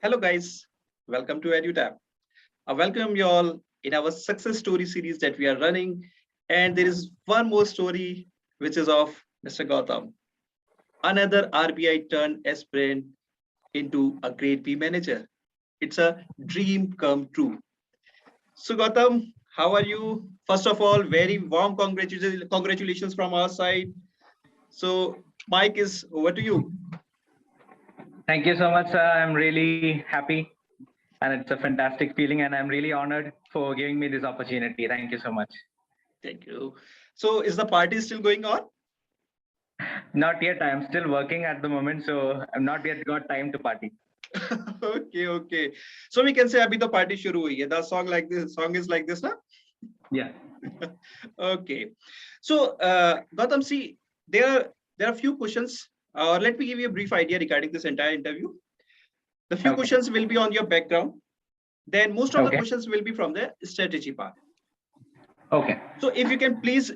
Hello, guys. Welcome to EduTap. I welcome you all in our success story series that we are running. And there is one more story, which is of Mr. Gautam, another RBI turned aspirant into a grade B manager. It's a dream come true. So, Gautam, how are you? First of all, very warm congratulations from our side. So, Mike is over to you. Thank you so much, sir. I'm really happy and it's a fantastic feeling and I'm really honored for giving me this opportunity. Thank you so much. Thank you. So, is the party still going on? Not yet. I am still working at the moment, so I've not yet got time to party. Okay. So we can say abhi to party shuru hui hai. The song is like this, na? Yeah. Okay. So Gautam, see, there are few questions. Let me give you a brief idea regarding this entire interview. The few questions will be on your background. Then most of the questions will be from the strategy part. Okay. So if you can please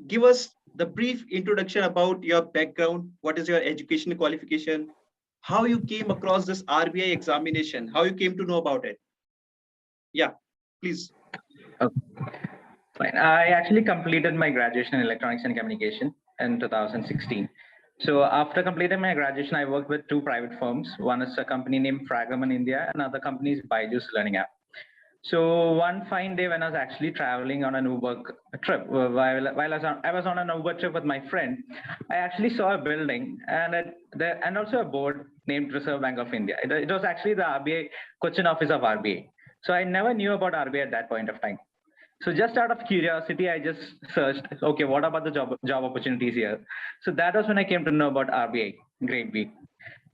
give us the brief introduction about your background, what is your educational qualification, how you came across this RBI examination, how you came to know about it. Yeah, please. Okay. Fine. I actually completed my graduation in electronics and communication in 2016. So after completing my graduation, I worked with two private firms. One is a company named Fragaman India, and another company is Byju's Learning App. So one fine day when I was actually traveling on an Uber trip, while I was on an Uber trip with my friend, I actually saw a building and also a board named Reserve Bank of India. It was actually the RBI Cochin office of RBI. So I never knew about RBI at that point of time. So just out of curiosity, I just searched, okay, what about the job opportunities here? So that was when I came to know about RBI, Grade B.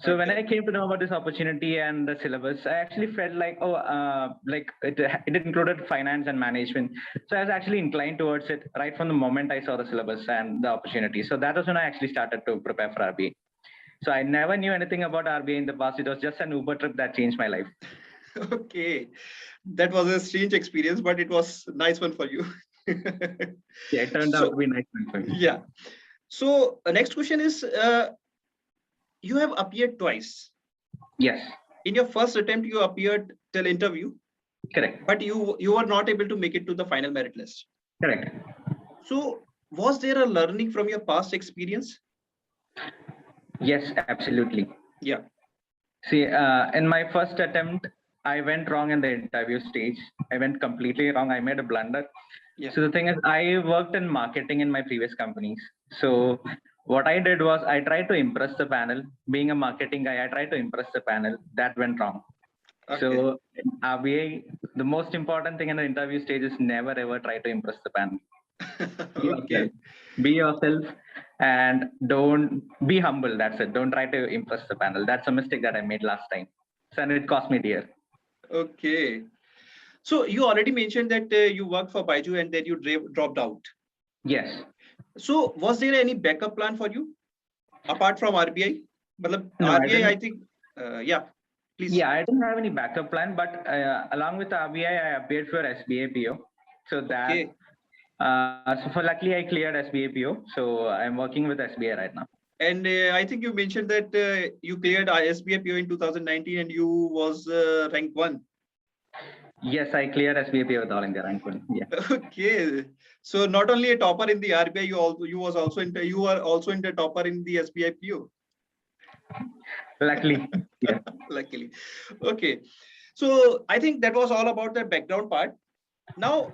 So when I came to know about this opportunity and the syllabus, I actually felt like, like it included finance and management. So I was actually inclined towards it right from the moment I saw the syllabus and the opportunity. So that was when I actually started to prepare for RBI. So I never knew anything about RBI in the past. It was just an Uber trip that changed my life. Okay, that was a strange experience, but it was a nice one for you. Yeah, it turned out to be a nice one for me. Yeah. So next question is, you have appeared twice. Yes. In your first attempt, you appeared till interview. Correct. But you were not able to make it to the final merit list. Correct. So was there a learning from your past experience? Yes, absolutely. Yeah. See, in my first attempt, I went wrong in the interview stage. I went completely wrong. I made a blunder. Yeah. So the thing is, I worked in marketing in my previous companies. So what I did was I tried to impress the panel. Being a marketing guy, I tried to impress the panel. That went wrong. Okay. So in RBI, the most important thing in the interview stage is never ever try to impress the panel. Okay. Be yourself and don't be humble. That's it. Don't try to impress the panel. That's a mistake that I made last time. So, and it cost me dear. Okay. So you already mentioned that you worked for Byju and then you dropped out. Yes. So was there any backup plan for you apart from RBI? No, RBI, I think, yeah. Please. Yeah, I didn't have any backup plan, but along with RBI, I appeared for SBA PO. So that, okay. So for luckily I cleared SBA PO. So I'm working with SBA right now. And I think you mentioned that you cleared SBA PO in 2019 and you was rank 1. Yes, I cleared SBA PO with all India rank 1. Yeah. Okay. So not only a topper in the RBI, you were also in the topper in the SBI PO. Luckily. Yeah. Luckily. Okay. So I think that was all about the background part. Now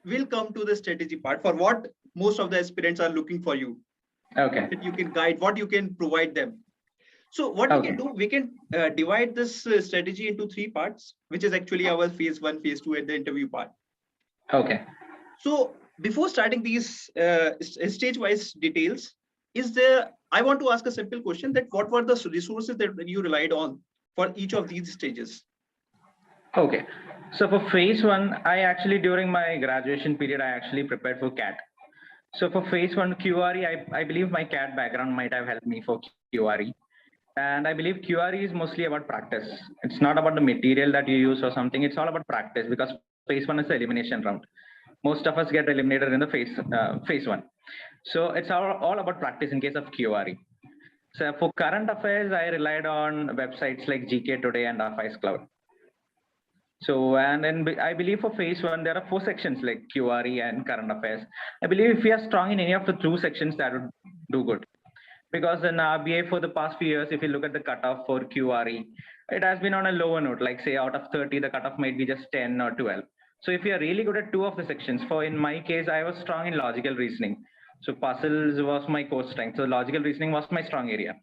we'll come to the strategy part for what most of the aspirants are looking for you. Okay. That you can guide, what you can provide them. So what we can do, we can divide this strategy into 3 parts, which is actually our phase 1, phase 2, and the interview part. Okay. So before starting these stage-wise details, I want to ask a simple question that what were the resources that you relied on for each of these stages? Okay. So for phase 1, I actually, during my graduation period, I actually prepared for CAT. So for phase 1 QRE, I believe my CAT background might have helped me for QRE. And I believe QRE is mostly about practice. It's not about the material that you use or something. It's all about practice because phase 1 is the elimination round. Most of us get eliminated in the phase 1. So it's all about practice in case of QRE. So for current affairs, I relied on websites like GK Today and Affairs Cloud. So, and then I believe for phase one, there are 4 sections like QRE and current affairs. I believe if we are strong in any of the 2 sections, that would do good. Because in RBI for the past few years, if you look at the cutoff for QRE, it has been on a lower note, like say out of 30, the cutoff might be just 10 or 12. So if you are really good at 2 of the sections, for in my case, I was strong in logical reasoning. So puzzles was my core strength. So logical reasoning was my strong area.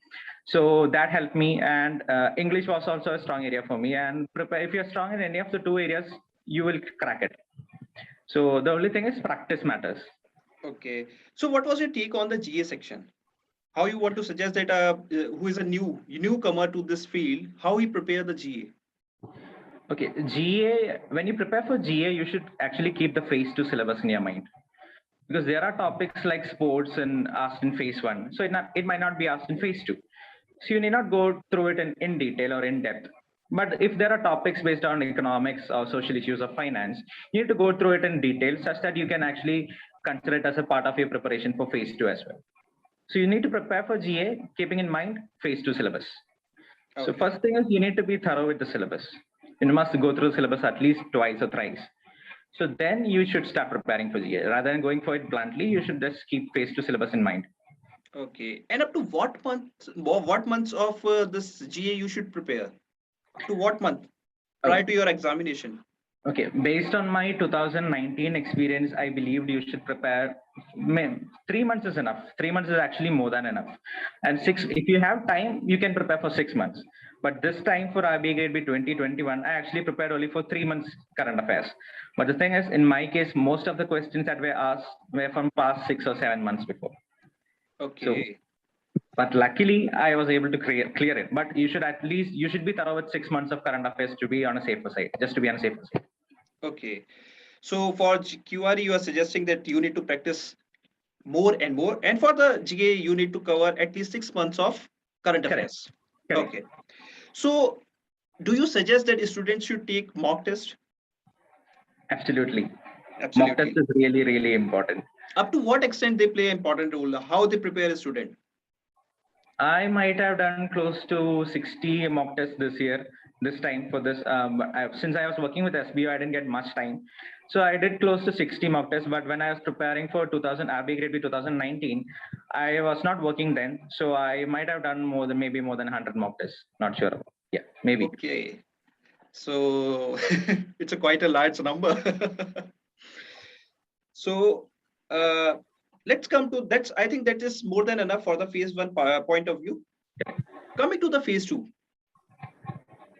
So that helped me, and English was also a strong area for me. And prepare, if you're strong in any of the 2 areas, you will crack it. So the only thing is practice matters. Okay. So what was your take on the GA section? How you want to suggest that who is a newcomer to this field, how he prepare the GA? Okay, GA, when you prepare for GA, you should actually keep the phase 2 syllabus in your mind. Because there are topics like sports and asked in phase 1. So it might not be asked in phase 2. So you need not go through it in detail or in depth. But if there are topics based on economics or social issues or finance, you need to go through it in detail such that you can actually consider it as a part of your preparation for phase 2 as well. So you need to prepare for GA, keeping in mind phase 2 syllabus. Okay. So first thing is you need to be thorough with the syllabus. You must go through the syllabus at least twice or thrice. So then you should start preparing for GA. Rather than going for it bluntly, you should just keep phase 2 syllabus in mind. Okay. And up to what months of this GA you should prepare? Up to what month prior to your examination? Okay, based on my 2019 experience, I believed you should prepare. 3 months is enough. 3 months is actually more than enough. And if you have time, you can prepare for 6 months. But this time for RBI Grade B 2021, I actually prepared only for 3 months current affairs. But the thing is, in my case, most of the questions that were asked were from past 6 or 7 months before. Okay. So, but luckily, I was able to clear it. But you should be thorough with 6 months of current affairs to be on a safer side, just to be on a safer side. Okay. So for QRE, you are suggesting that you need to practice more and more. And for the GA, you need to cover at least 6 months of current affairs. Correct. Okay. So do you suggest that students should take mock test? Absolutely. Mock test is really, really important. Up to what extent they play an important role? How they prepare a student? I might have done close to 60 mock tests this time for this. Since I was working with SBO, I didn't get much time. So I did close to 60 mock tests, but when I was preparing for RBI Grade B 2019, I was not working then. So I might have done maybe more than 100 mock tests. Not sure. Yeah, maybe. Okay. So it's quite a large number. So let's come to that. I think that is more than enough for the phase 1 point of view. Coming to the phase 2.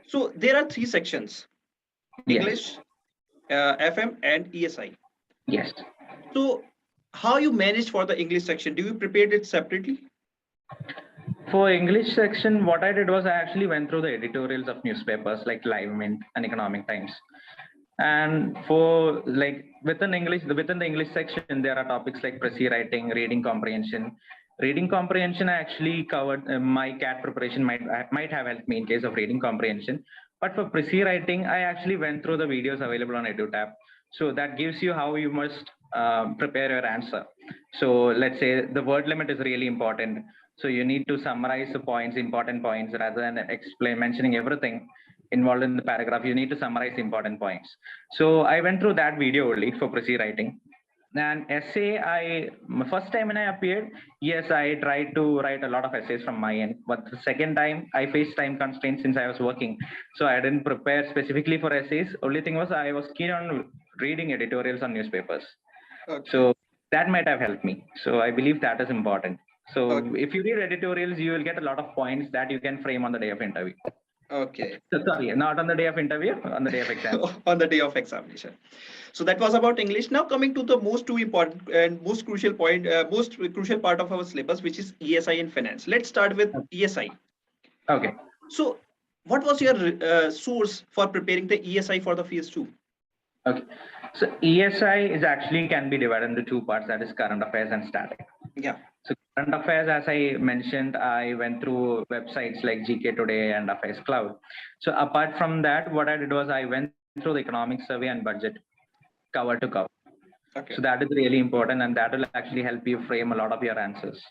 So there are 3 sections: English, FM, and ESI. Yes. So how you managed for the English section? Do you prepare it separately? For English section, what I did was I actually went through the editorials of newspapers like Live Mint and Economic Times. And for within the English section, there are topics like Prezi writing, reading comprehension. Reading comprehension, I actually covered. My CAT preparation might have helped me in case of reading comprehension. But for Prezi writing, I actually went through the videos available on EduTap. So that gives you how you must prepare your answer. So let's say the word limit is really important. So you need to summarize the important points, rather than mentioning everything involved in the paragraph. You need to summarize the important points. So I went through that video only for Prezi writing. And essay, first time when I appeared, yes, I tried to write a lot of essays from my end. But the second time, I faced time constraints since I was working. So I didn't prepare specifically for essays. Only thing was I was keen on reading editorials on newspapers. Okay. So that might have helped me. So I believe that is important. So if you read editorials, you will get a lot of points that you can frame on the day of interview. Okay. So, sorry, not on the day of interview, on the day of exam. On the day of examination. So that was about English. Now coming to the most important and most crucial point, most crucial part of our syllabus, which is ESI and finance. Let's start with ESI. Okay. So what was your source for preparing the ESI for the phase 2? Okay. So ESI is actually can be divided into 2 parts, that is current affairs and static. Yeah. So current affairs, as I mentioned, I went through websites like GK Today and Affairs Cloud. So apart from that, what I did was I went through the economic survey and budget cover to cover. Okay. So that is really important, and that will actually help you frame a lot of your answers.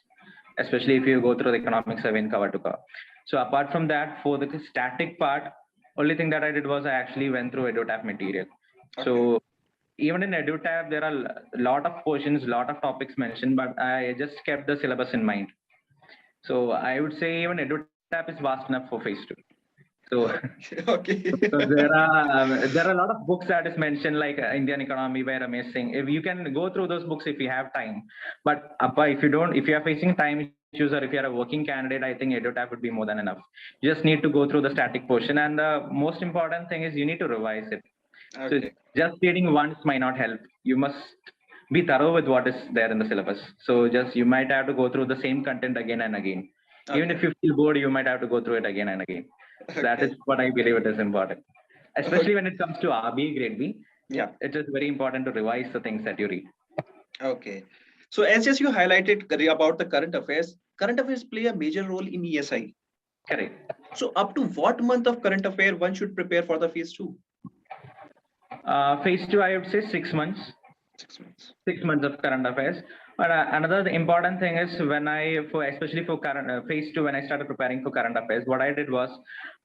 especially if you go through the economic survey in cover to cover. So apart from that, for the static part, only thing that I did was I actually went through EduTap material. So even in EduTap, there are a lot of portions, lot of topics mentioned, but I just kept the syllabus in mind. So I would say even EduTap is vast enough for phase 2. So, okay. so there are a lot of books that is mentioned, like Indian economy were amazing. If you can go through those books if you have time, but if you don't, if you are facing time issues or if you are a working candidate, I think EduTap would be more than enough. You just need to go through the static portion, and the most important thing is you need to revise it. Okay. So just reading once might not help. You must be thorough with what is there in the syllabus. So just you might have to go through the same content again and again. Even if you feel bored, you might have to go through it again and again. So that is what I believe it is important, especially when it comes to RBA grade B. Yeah, it is very important to revise the things that you read. Okay. So as just you highlighted about the current affairs play a major role in ESI. Correct. So up to what month of current affair one should prepare for the phase 2? Phase 2, I would say 6 months. 6 months. 6 months of current affairs. But another important thing is when especially for current phase 2, when I started preparing for current affairs, what I did was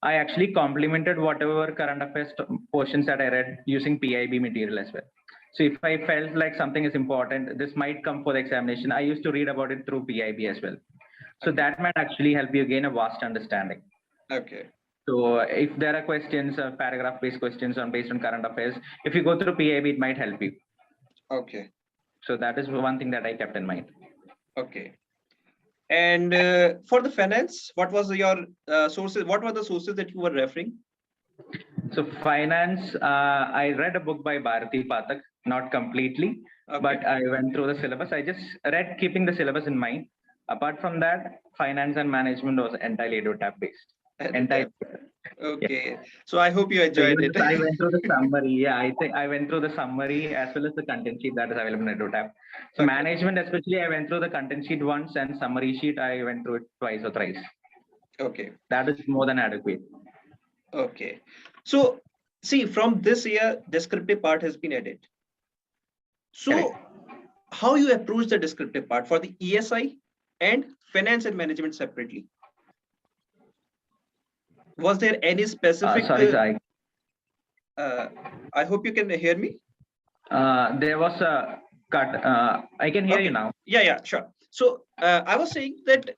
I actually complemented whatever current affairs portions that I read using PIB material as well. So if I felt like something is important, this might come for the examination, I used to read about it through PIB as well. So that might actually help you gain a vast understanding. Okay. So if there are questions, paragraph-based questions based on current affairs, if you go through PIB, it might help you. Okay. So that is one thing that I kept in mind. Okay. And for the finance, what was your sources? What were the sources that you were referring? So finance, I read a book by Bharati Pathak, not completely, but I went through the syllabus. I just read keeping the syllabus in mind. Apart from that, finance and management was entirely EduTap based. Entirely. Okay. Yeah. So I hope you enjoyed it. I went through the summary. Yeah, I think I went through the summary as well as the content sheet that is available in EduTap. So management, especially, I went through the content sheet once, and summary sheet, I went through it twice or thrice. Okay. That is more than adequate. Okay. So see, from this year, descriptive part has been added. So how you approach the descriptive part for the ESI and finance and management separately? Was there any specific? Sorry. I hope you can hear me. There was a cut. I can hear you now. Yeah, sure. So I was saying that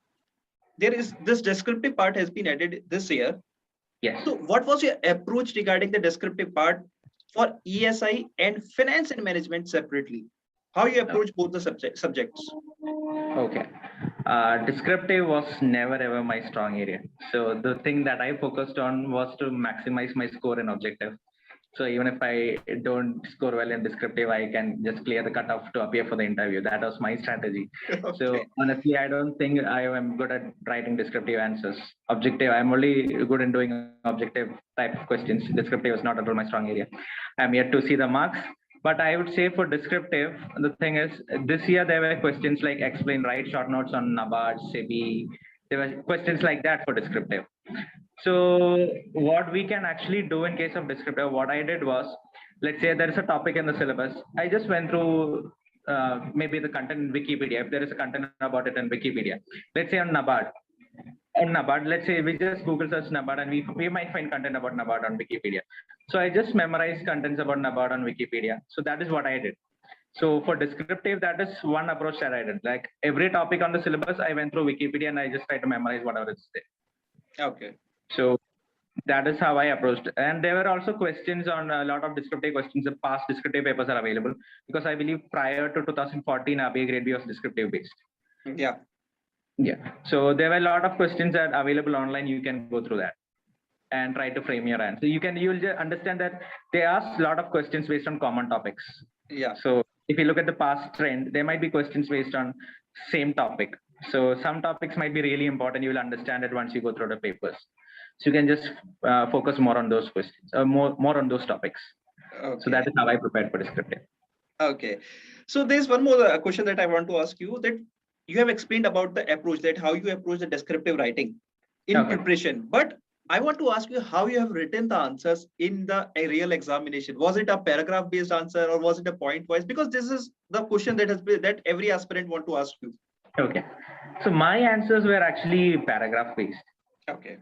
there is this descriptive part has been added this year. Yes. So what was your approach regarding the descriptive part for ESI and finance and management separately? How you approach both the subjects? Okay. Descriptive was never ever my strong area. So the thing that I focused on was to maximize my score in objective. So even if I don't score well in descriptive, I can just clear the cutoff to appear for the interview. That was my strategy. Okay. So honestly, I don't think I am good at writing descriptive answers. Objective, I'm only good in doing objective type of questions. Descriptive is not at all my strong area. I'm yet to see the marks. But I would say for descriptive, the thing is, this year there were questions like explain, write short notes on NABARD, SEBI. There were questions like that for descriptive. So what we can actually do in case of descriptive, what I did was, let's say there is a topic in the syllabus. I just went through maybe the content in Wikipedia. If there is a content about it in Wikipedia, let's say on NABARD. On NABARD, let's say we just Google search NABARD and we might find content about NABARD on Wikipedia. So I just memorized contents about NABARD on Wikipedia. So that is what I did. So for descriptive, that is one approach that I did. Like every topic on the syllabus, I went through Wikipedia and I just tried to memorize whatever is there. Okay. So that is how I approached. And there were also questions on a lot of descriptive questions. The past descriptive papers are available because I believe prior to 2014, RBA grade B was descriptive based. Yeah. Yeah. So there were a lot of questions that are available online. You can go through that and try to frame your answer. You'll just understand that they ask a lot of questions based on common topics. Yeah. So if you look at the past trend, there might be questions based on same topic. So some topics might be really important. You will understand it once you go through the papers. So you can just focus more on those questions, more on those topics. Okay. So that is how I prepared for descriptive. Okay. So there's one more question that I want to ask you, that you have explained about the approach, that how you approach the descriptive writing in preparation. But I want to ask you how you have written the answers in the real examination. Was it a paragraph based answer or was it a point wise? Because this is the question that every aspirant want to ask you. Okay. So my answers were actually paragraph based. Okay.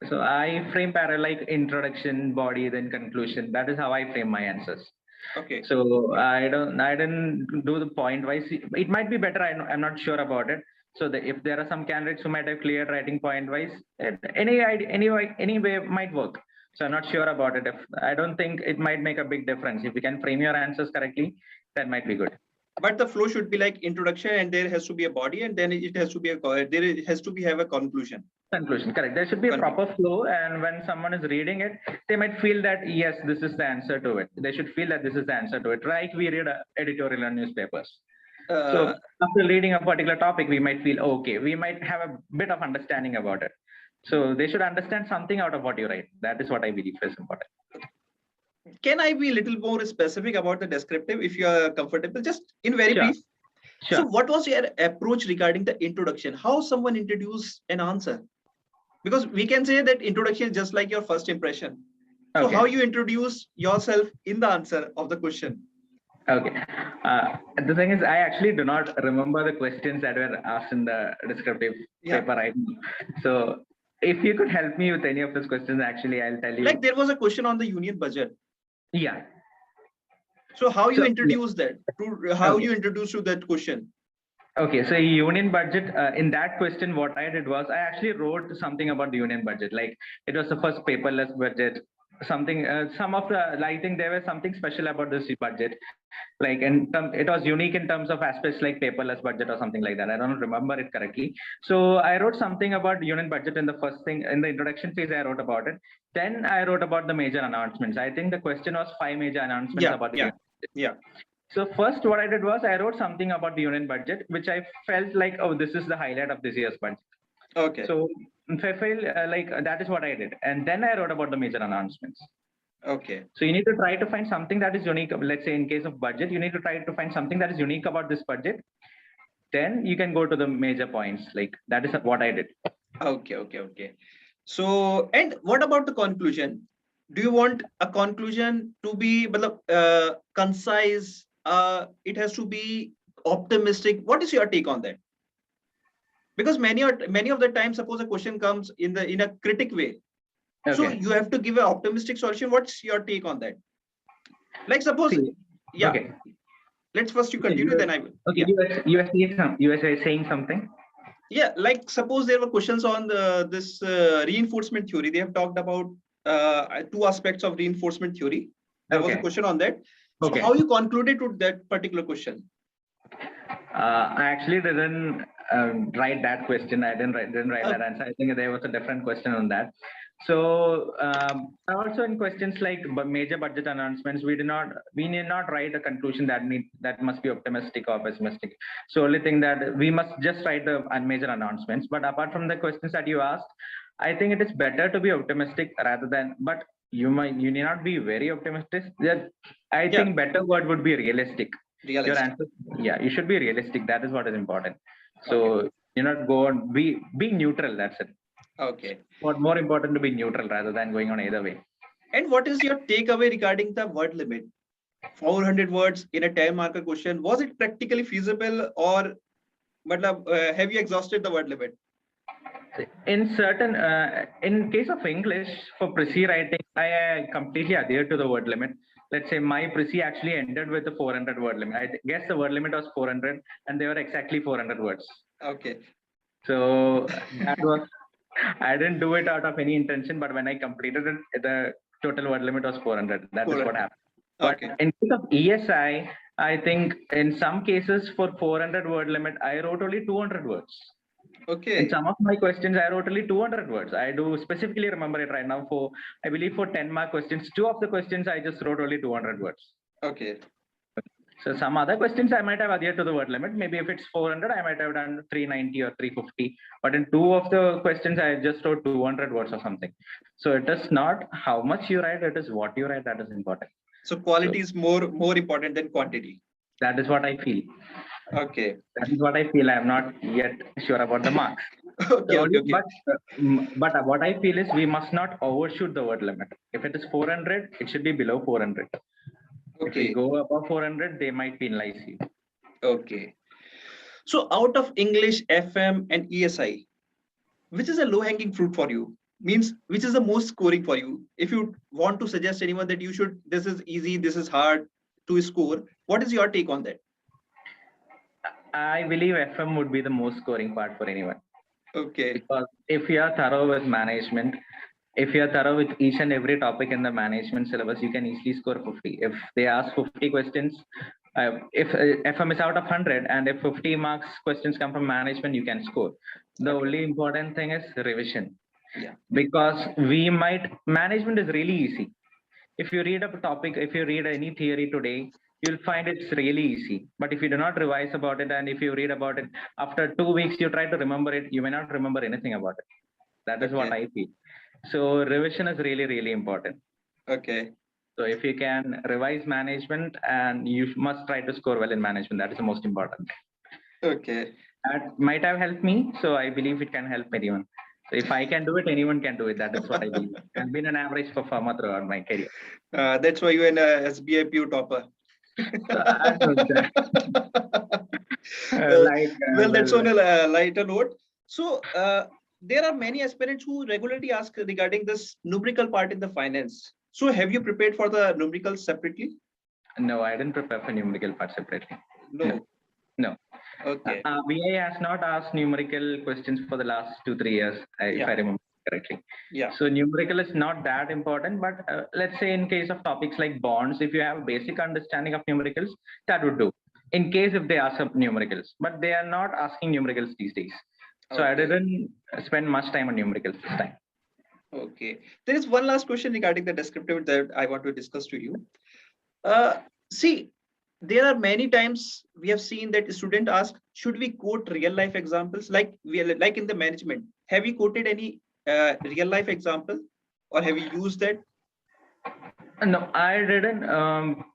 So I frame like introduction, body, then conclusion. That is how I frame my answers. Okay. So I didn't do the point wise. It might be better. I'm not sure about it. So if there are some candidates who might have cleared writing point wise, any way might work. So I'm not sure about it. If I don't think it might make a big difference. If you can frame your answers correctly, that might be good. But the flow should be like introduction, and there has to be a body, and then it has to be have a conclusion. Conclusion, correct. There should be a proper flow, and when someone is reading it, they might feel that yes, this is the answer to it. They should feel that this is the answer to it. Like we read editorial and newspapers. So after reading a particular topic, we might feel okay. We might have a bit of understanding about it. So they should understand something out of what you write. That is what I believe is important. Can I be a little more specific about the descriptive if you are comfortable? Just in very brief. Sure. So what was your approach regarding the introduction? How someone introduce an answer? Because we can say that introduction is just like your first impression. So how you introduce yourself in the answer of the question? Okay. The thing is, I actually do not remember the questions that were asked in the descriptive paper right now. So if you could help me with any of those questions, actually, I'll tell you. Like there was a question on the union budget. Yeah. So how you introduce that? How you introduce to that question? Okay, so union budget, in that question, what I did was I actually wrote something about the union budget. Like it was the first paperless budget, something, some of the, I think there was something special about this budget. Like it was unique in terms of aspects like paperless budget or something like that. I don't remember it correctly. So I wrote something about union budget in the first thing, in the introduction phase, I wrote about it. Then I wrote about the major announcements. I think the question was 5 major announcements about the union budget. Yeah. So first, what I did was I wrote something about the union budget, which I felt like, oh, this is the highlight of this year's budget. Okay. So if I feel like that is what I did, and then I wrote about the major announcements. Okay. So you need to try to find something that is unique. Let's say in case of budget, you need to try to find something that is unique about this budget. Then you can go to the major points. Like that is what I did. Okay. So, and what about the conclusion? Do you want a conclusion to be concise? It has to be optimistic. What is your take on that? Because many of the time, suppose a question comes in a critic way. Okay. So you have to give an optimistic solution. What's your take on that? Like suppose, Okay. Let's first you continue, then I will. Okay, you are saying something. Yeah, like suppose there were questions on this reinforcement theory. They have talked about 2 aspects of reinforcement theory. There was a question on that. So how you concluded to that particular question? I actually didn't write that question. I didn't write that answer. I think there was a different question on that. So also in questions like major budget announcements, we need not write a conclusion that must be optimistic or pessimistic. So only thing that we must just write the major announcements. But apart from the questions that you asked, I think it is better to be optimistic rather than, but you need not be very optimistic. I think better word would be realistic. Your answer, you should be realistic. That is what is important. So you not go on be neutral. That's it. Okay. What more important to be neutral rather than going on either way. And what is your takeaway regarding the word limit? 400 words in a 10-marker question. Was it practically feasible, or have you exhausted the word limit? In certain, in case of English, for Prezi writing, I completely adhere to the word limit. Let's say my Prezi actually ended with the 400 word limit. I guess the word limit was 400 and they were exactly 400 words. Okay. So that was, I didn't do it out of any intention, but when I completed it, the total word limit was 400. That is what happened. Okay. But in case of ESI, I think in some cases for 400 word limit, I wrote only 200 words. Okay. In some of my questions, I wrote only 200 words. I do specifically remember it right now. I believe for 10-mark questions, 2 of the questions I just wrote only 200 words. Okay. So some other questions I might have adhered to the word limit. Maybe if it's 400, I might have done 390 or 350. But in 2 of the questions, I just wrote 200 words or something. So it is not how much you write, it is what you write that is important. So quality is more important than quantity. That is what I feel. Okay. That is what I feel. I am not yet sure about the marks. Okay. But what I feel is we must not overshoot the word limit. If it is 400, it should be below 400. Okay. If we go above 400, they might penalize you. Okay. So out of English, FM, and ESI, which is a low-hanging fruit for you? Means which is the most scoring for you? If you want to suggest anyone that you should, this is easy, this is hard to score. What is your take on that? I believe FM would be the most scoring part for anyone. Okay. Because if you are thorough with management, if you are thorough with each and every topic in the management syllabus, you can easily score 50. If they ask 50 questions, if FM is out of 100, and if 50 marks questions come from management, you can score. The only important thing is revision. Yeah. Because management is really easy. If you read a topic, if you read any theory today, you'll find it's really easy. But if you do not revise about it, and if you read about it after 2 weeks, you try to remember it, you may not remember anything about it. That is what I feel. So revision is really, really important. Okay. So if you can revise management, and you must try to score well in management, that is the most important. Okay. That might have helped me. So I believe it can help anyone. So if I can do it, anyone can do it. That is what I believe. I've been an average performer throughout my career. That's why you're an SBI PU topper. Well, that's on a lighter note. So there are many aspirants who regularly ask regarding this numerical part in the finance. So have you prepared for the numerical separately? No, I didn't prepare for numerical part separately. No. Okay. VI has not asked numerical questions for the last 2-3 years, if I remember correctly. Yeah. So numerical is not that important, but let's say in case of topics like bonds, if you have a basic understanding of numericals, that would do. In case if they ask up numericals, but they are not asking numericals these days. So I didn't spend much time on numericals this time. Okay. There is one last question regarding the descriptive that I want to discuss to you. See, there are many times we have seen that a student ask, should we quote real life examples like in the management? Have you quoted any real life example, or have you used that? No, I didn't.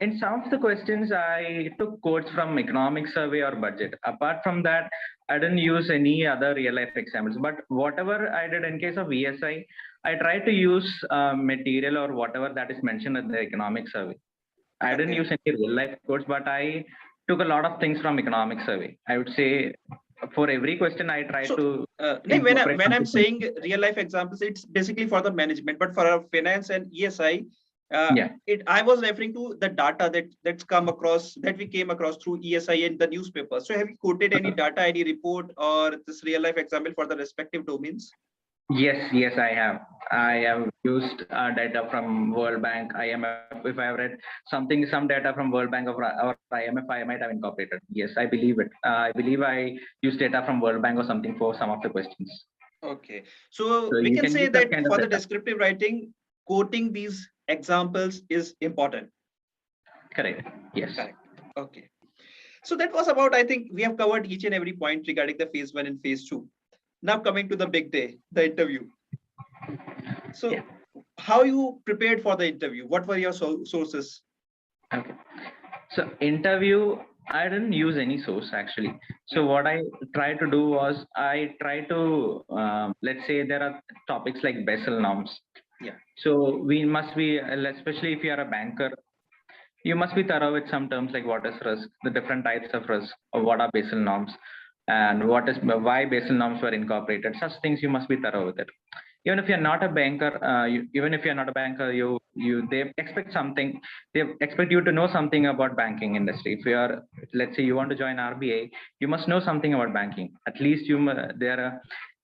In some of the questions, I took quotes from economic survey or budget. Apart from that, I didn't use any other real life examples. But whatever I did in case of ESI, I tried to use material or whatever that is mentioned in the economic survey. I didn't use any real life quotes, but I took a lot of things from economic survey. I would say for every question I try to. When I'm saying real life examples, it's basically for the management, but for finance and ESI, I was referring to the data that we came across through ESI and the newspaper. So have you quoted any data, any report, or this real life example for the respective domains? Yes, I have. I have used data from World Bank, IMF. If I have read some data from World Bank or IMF, I might have incorporated. Yes, I believe it. I believe I used data from World Bank or something for some of the questions. Okay, so we can say that for the descriptive writing, quoting these examples is important. Correct. Yes. Correct. Okay. So that was about, I think we have covered each and every point regarding the phase 1 and phase 2. Now coming to the big day, the interview. So how you prepared for the interview? What were your sources? Okay. So interview, I didn't use any source actually. So what I tried to do was I tried to, let's say there are topics like Basel norms. Yeah. So we must be, especially if you are a banker, you must be thorough with some terms like what is risk, the different types of risk, or what are Basel norms, and why Basel norms were incorporated. Such things you must be thorough with it. Even if you're not a banker, they expect something. They expect you to know something about banking industry. If you are, let's say, you want to join RBI, you must know something about banking. At least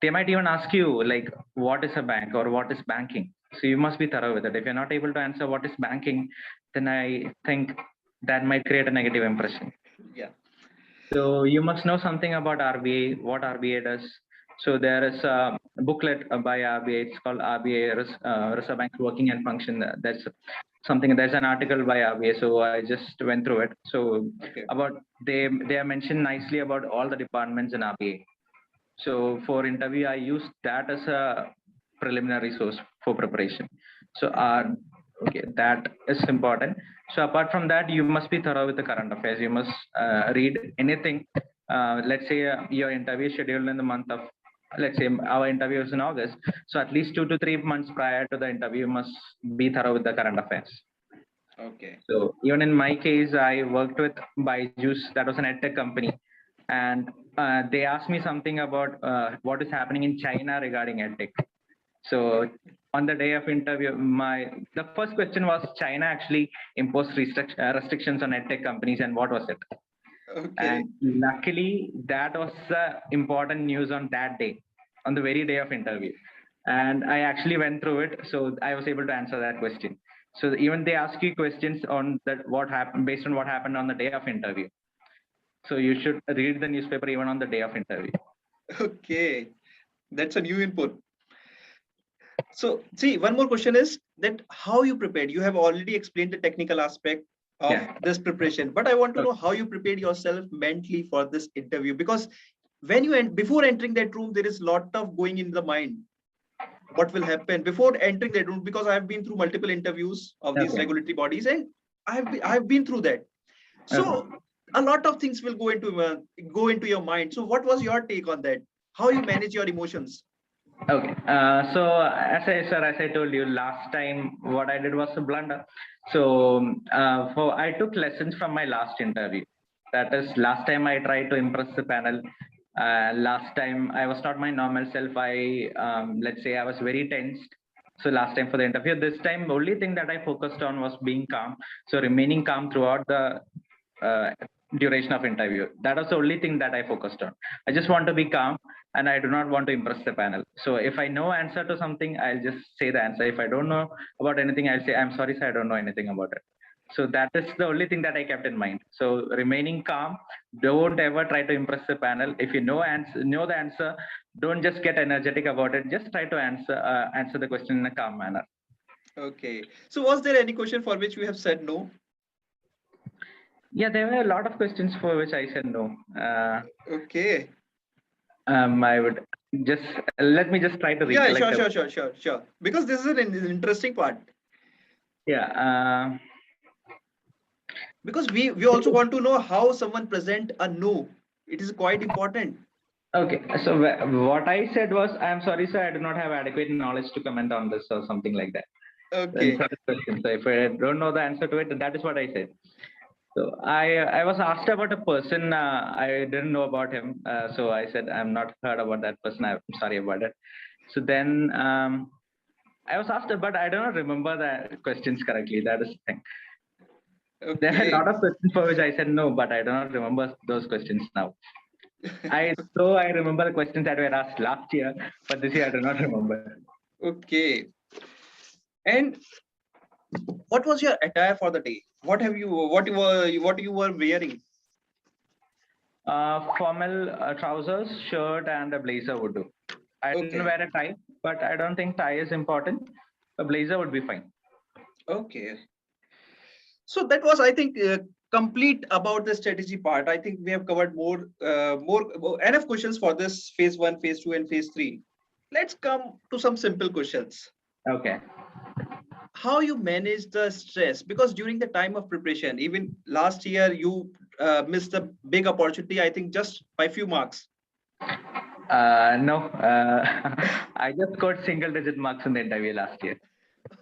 they might even ask you like, what is a bank or what is banking? So you must be thorough with it. If you're not able to answer what is banking, then I think that might create a negative impression. Yeah. So you must know something about RBI, what RBI does. So there is a booklet by RBI. It's called RBI Reserve Bank Working and Function. There's an article by RBI. So I just went through it. So they are mentioned nicely about all the departments in RBI. So for interview, I used that as a preliminary source for preparation. So that is important. So apart from that, you must be thorough with the current affairs. You must read anything. Let's say your interview is scheduled in the month of, let's say our interview is in August. So at least 2 to 3 months prior to the interview, you must be thorough with the current affairs. Okay. So even in my case, I worked with Byju's, that was an edtech company. And they asked me something about what is happening in China regarding EdTech. So on the day of interview, the first question was China actually imposed restrictions on EdTech companies, and what was it? Okay. And luckily, that was important news on that day, on the very day of interview. And I actually went through it, so I was able to answer that question. So even they ask you questions on that what happened based on what happened on the day of interview. So you should read the newspaper even on the day of interview. Okay, that's a new input. So see, one more question is that how you prepared. You have already explained the technical aspect of this preparation, but I want to know how you prepared yourself mentally for this interview, because when you before entering that room, there is a lot of going in the mind. What will happen before entering that room? Because I have been through multiple interviews of these regulatory bodies, and I've been through that. So a lot of things will go into your mind. So what was your take on that? How you manage your emotions? Okay. So as I told you last time, what I did was a blunder. So I took lessons from my last interview. That is, last time I tried to impress the panel. Last time I was not my normal self. Let's say I was very tensed. So last time for the interview, this time the only thing that I focused on was being calm. So remaining calm throughout the duration of interview. That was the only thing that I focused on. I just want to be calm, and I do not want to impress the panel. So if I know answer to something, I'll just say the answer. If I don't know about anything, I'll say, I'm sorry, sir, I don't know anything about it. So that is the only thing that I kept in mind. So remaining calm, don't ever try to impress the panel. If you know the answer, don't just get energetic about it. Just try to answer the question in a calm manner. Okay. So was there any question for which you have said no? Yeah, there were a lot of questions for which I said no. Okay. I would just let me just try to recollect. Yeah, sure. Because this is an interesting part. Yeah. Because we also want to know how someone present a no. It is quite important. Okay, so what I said was, I'm sorry, sir, I do not have adequate knowledge to comment on this or something like that. Okay. So if I don't know the answer to it, that is what I said. So I was asked about a person, I didn't know about him. So I said, I'm not heard about that person. I'm sorry about it. So then I was asked, but I don't remember the questions correctly. That is the thing. Okay. There are a lot of questions for which I said no, but I do not remember those questions now. I remember the questions that were asked last year, but this year I do not remember. Okay. And what was your attire for the day? What you were wearing? Formal trousers, shirt, and a blazer would do. I didn't wear a tie, but I don't think tie is important. A blazer would be fine. Okay. So that was, I think, complete about the strategy part. I think we have covered more enough questions for this phase 1, phase 2, and phase 3. Let's come to some simple questions. Okay. How you manage the stress? Because during the time of preparation, even last year, you missed a big opportunity, I think, just by few marks. No, I just got single-digit marks in the interview last year.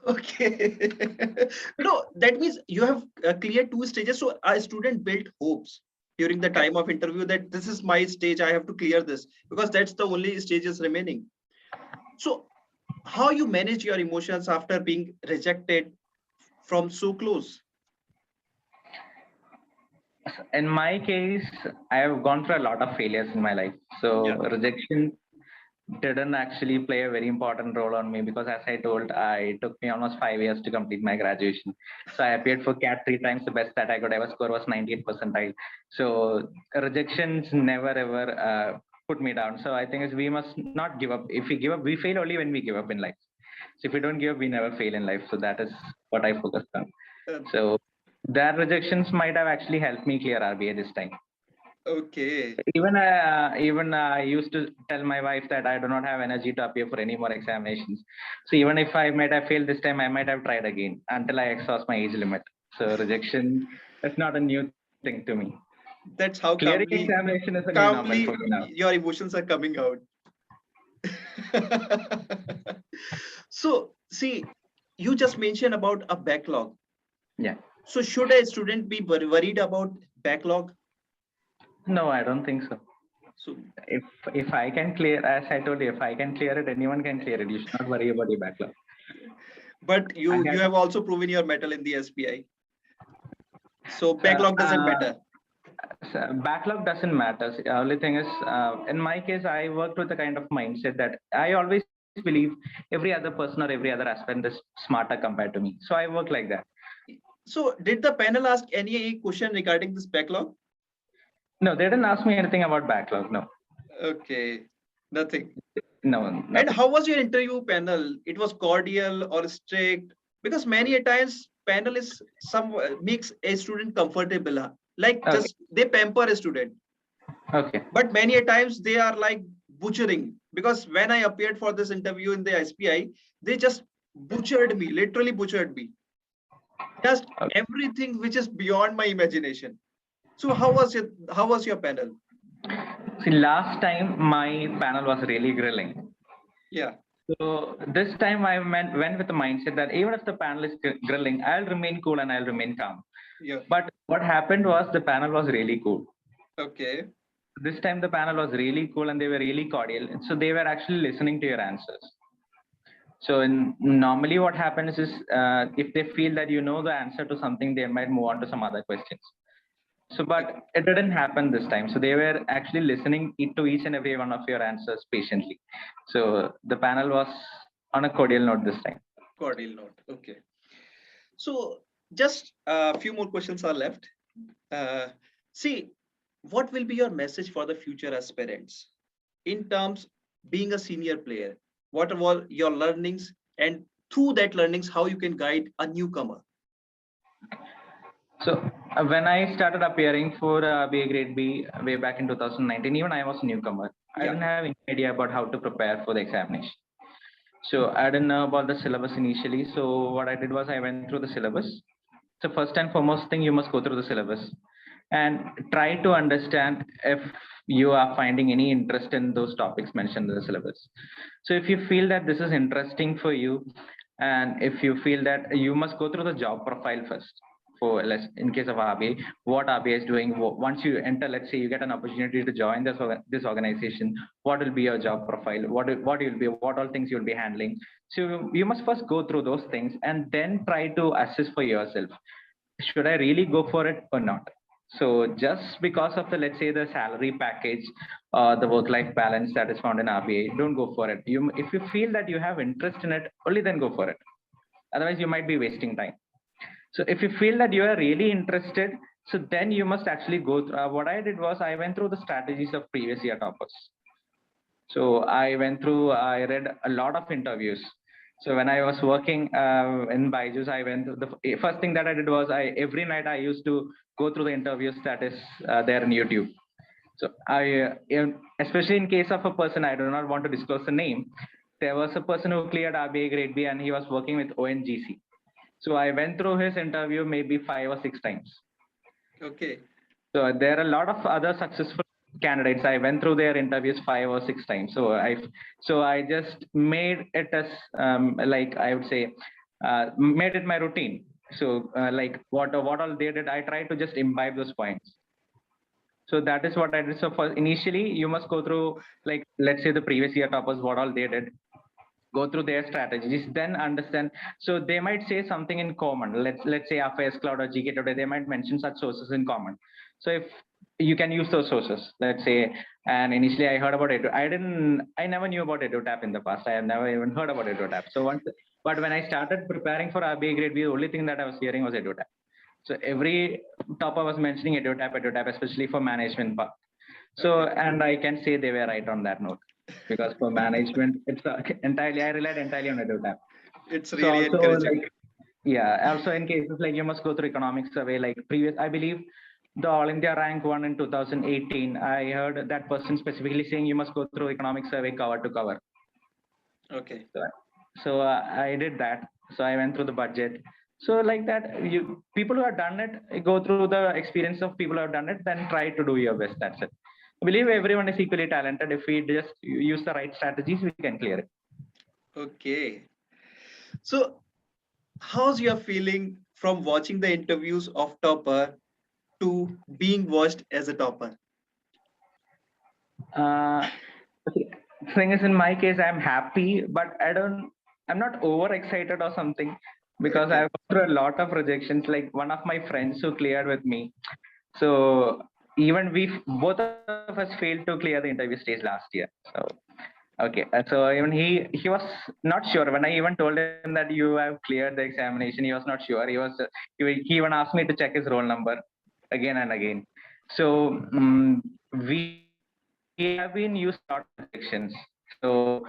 Okay. No, that means you have cleared 2 stages. So a student built hopes during the time of interview that this is my stage, I have to clear this, because that's the only stages remaining. So how you manage your emotions after being rejected from so close? In my case, I have gone through a lot of failures in my life. So rejection didn't actually play a very important role on me, because as I told, it took me almost 5 years to complete my graduation. So I appeared for CAT 3 times. The best that I could ever score was 98 percentile. So rejections never ever put me down. So I think we must not give up. If we give up, we fail only when we give up in life. So if we don't give up, we never fail in life. So that is what I focused on. So that rejections might have actually helped me clear RBI this time. Okay. Even I used to tell my wife that I do not have energy to appear for any more examinations. So even if I might have failed this time, I might have tried again until I exhaust my age limit. So rejection is not a new thing to me. That's how clearing examination is a new normal for me now. Your emotions are coming out. So see, you just mentioned about a backlog. Yeah. So should a student be worried about backlog? No, I don't think so. So, If I can clear, as I told you, if I can clear it, anyone can clear it. You should not worry about your backlog. but I you had, have also proven your mettle in the SPI. So so, backlog doesn't matter. backlog doesn't matter. The only thing is, in my case, I worked with the kind of mindset that I always believe every other person or every other aspirant is smarter compared to me. So I work like that. So did the panel ask any question regarding this backlog? No, they didn't ask me anything about backlog. No, Okay, nothing. no, And nothing. how was your interview panel? It was cordial or strict? Because many a times panel is some makes a student comfortable, like Okay, just they pamper a student. okay. But many a times they are like butchering. Because when I appeared for this interview in the SPI, they just butchered me, literally butchered me. Just Okay. everything which is beyond my imagination. So how was your panel? See, last time my panel was really grilling. Yeah. So this time I went with the mindset that even if the panel is grilling, I'll remain cool and I'll remain calm. Yeah. But what happened was the panel was really cool. Okay. This time the panel was really cool and they were really cordial. So they were actually listening to your answers. So normally what happens is if they feel that you know the answer to something, they might move on to some other questions. So, but it didn't happen this time. So they were actually listening to each and every one of your answers patiently. So the panel was on a cordial note this time. Cordial note. Okay. So just a few more questions are left. See, what will be your message for the future aspirants in terms being a senior player? What are your learnings, and through that learnings, how you can guide a newcomer? So when I started appearing for BA Grade B way back in 2019, even I was a newcomer. I Yeah. didn't have any idea about how to prepare for the examination. So I didn't know about the syllabus initially. So what I did was I went through the syllabus. So first and foremost thing, you must go through the syllabus and try to understand if you are finding any interest in those topics mentioned in the syllabus. So if you feel that this is interesting for you, and if you feel that you must go through the job profile first. For less in case of RBI, what RBI is doing once you enter, let's say you get an opportunity to join this organization, what will be your job profile, what all things you'll be handling. So you must first go through those things and then try to assess for yourself, should I really go for it or not? So just because of the, let's say, the salary package, the work-life balance that is found in RBI, don't go for it. If you feel that you have interest in it, only then go for it. Otherwise, you might be wasting time. So if you feel that you are really interested, so then you must actually go through. What I did was I went through the strategies of previous year toppers. So I read a lot of interviews. So when I was working in Byju's, I went to the first thing that I did was every night I used to go through the interviews that is there in YouTube. So especially in case of a person, I do not want to disclose the name. There was a person who cleared RBI Grade B and he was working with ONGC. So I went through his interview maybe 5 or 6 times. Okay. So there are a lot of other successful candidates. I went through their interviews 5 or 6 times. So I just made it as like I would say made it my routine. So like what all they did, I tried to just imbibe those points. So that is what I did. So for initially you must go through, like, let's say the previous year toppers, what all they did, go through their strategies, then understand. So they might say something in common. Let's say Affairs Cloud or GK Today, they might mention such sources in common. So if you can use those sources, let's say, and initially I heard about it. I never knew about EduTap in the past. I have never even heard about EduTap. But when I started preparing for RBI Grade B, the only thing that I was hearing was EduTap. So every topper was mentioning EduTap, especially for management part. So, and I can say they were right on that note, because for management, it's I relied entirely on EduTap. It's So really also, encouraging. like, yeah, also in cases like you must go through economic survey, like previous, I believe the All India rank one in 2018, I heard that person specifically saying you must go through economic survey cover to cover. Okay. So I did that. So I went through the budget. So like that, people who have done it, go through the experience of people who have done it, then try to do your best. That's it. I believe everyone is equally talented. If we just use the right strategies, we can clear it. Okay. So how's your feeling from watching the interviews of topper to being watched as a topper? Uh, thing is, in my case, I'm happy, but I'm not overexcited or something because Okay. I've gone through a lot of rejections. Like one of my friends who cleared with me. So even both of us failed to clear the interview stage last year. So okay, so even he was not sure when I even told him that you have cleared the examination. He was not sure. He even asked me to check his roll number again and again. So we have been used to a lot of rejections. So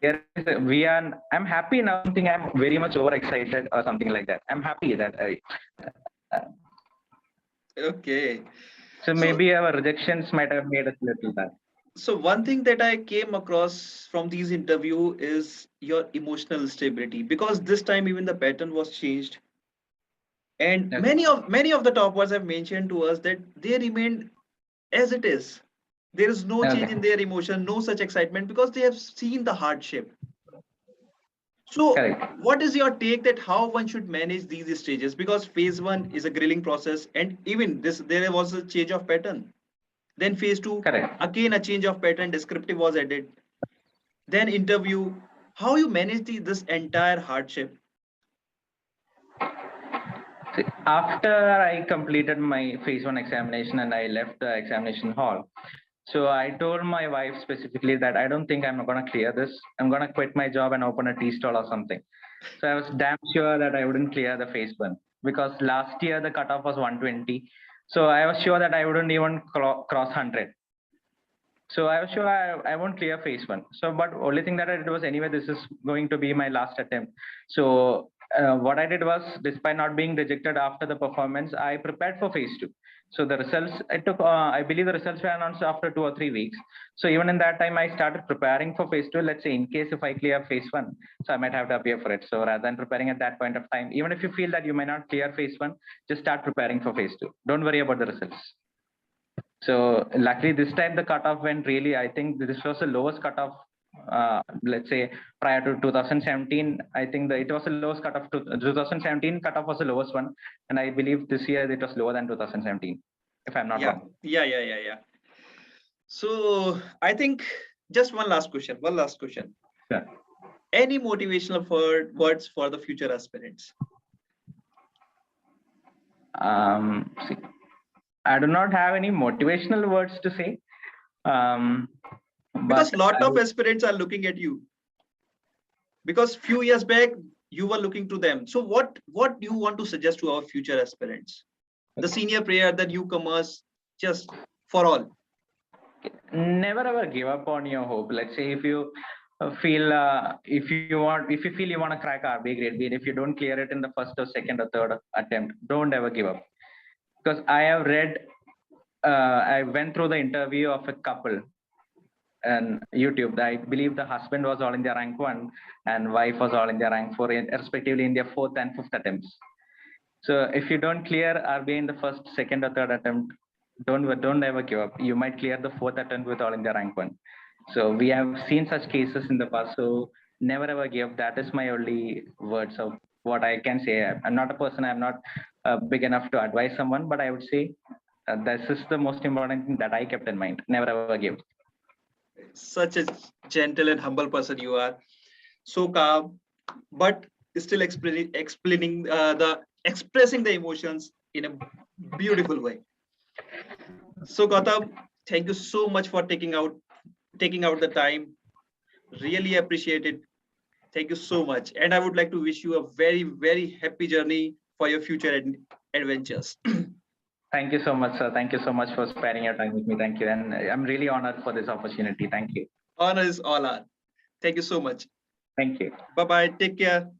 I'm happy now. Think I'm very much overexcited or something like that. I'm happy that uh, Okay. so So maybe our rejections might have made us little bad. so one thing that I came across from these interview is your emotional stability, because this time even the pattern was changed, and Okay, many of the toppers have mentioned to us that they remained as it is. There is no change in okay, their emotion, no such excitement, because they have seen the hardship. So correct, what is your take that how one should manage these stages? Because phase one is a grilling process, and even this there was a change of pattern. Then phase two, correct. again a change of pattern, descriptive was added. Then interview. How you manage this entire hardship? See, after I completed my phase one examination and I left the examination hall, so I told my wife specifically that I don't think I'm going to clear this. I'm going to quit my job and open a tea stall or something. So I was damn sure that I wouldn't clear the phase one because last year the cutoff was 120. So I was sure that I wouldn't even cross 100. So I was sure I won't clear phase one. So, but only thing that I did was anyway, this is going to be my last attempt. So what I did was, despite not being rejected after the performance, I prepared for phase two. So the results, it took, I believe the results were announced after 2 or 3 weeks. So even in that time, I started preparing for phase two. Let's say in case if I clear phase one, so I might have to appear for it. So rather than preparing at that point of time, even if you feel that you may not clear phase one, just start preparing for phase two. Don't worry about the results. So luckily this time the cutoff went really, I think this was the lowest cutoff, let's say prior to 2017, I think it was the lowest cutoff. 2017 cutoff was the lowest one. And I believe this year it was lower than 2017, if I'm not Yeah, wrong. yeah. So I think just one last question. One last question. Yeah. Any motivational words for the future aspirants? See, I do not have any motivational words to say. Because But lot of aspirants are looking at you. Because few years back you were looking to them. So what do you want to suggest to our future aspirants? The senior player, the newcomers, just for all. never ever give up on your hope. Let's say if you if you feel you want to crack RBI grade B, and if you don't clear it in the first or second or third attempt, don't ever give up. Because I have read, I went through the interview of a couple and YouTube. I believe the husband was all India rank 1 and wife was all India rank 4, respectively in their fourth and fifth attempts. So if you don't clear RBI in the first, second, or third attempt, don't ever give up. You might clear the fourth attempt with all India rank 1. So we have seen such cases in the past. So never ever give up. That is my only words of what I can say. I'm not a person. I'm not big enough to advise someone, but I would say this is the most important thing that I kept in mind. Never ever give. Such a gentle and humble person you are. So calm, but still explaining expressing the emotions in a beautiful way. So Gautam, thank you so much for taking out the time. Really appreciate it. Thank you so much. And I would like to wish you a very happy journey for your future adventures. Thank you so much, sir. Thank you so much for sparing your time with me. Thank you. And I'm really honored for this opportunity. Thank you. Honor is all ours. Thank you so much. Thank you. Bye bye. Take care.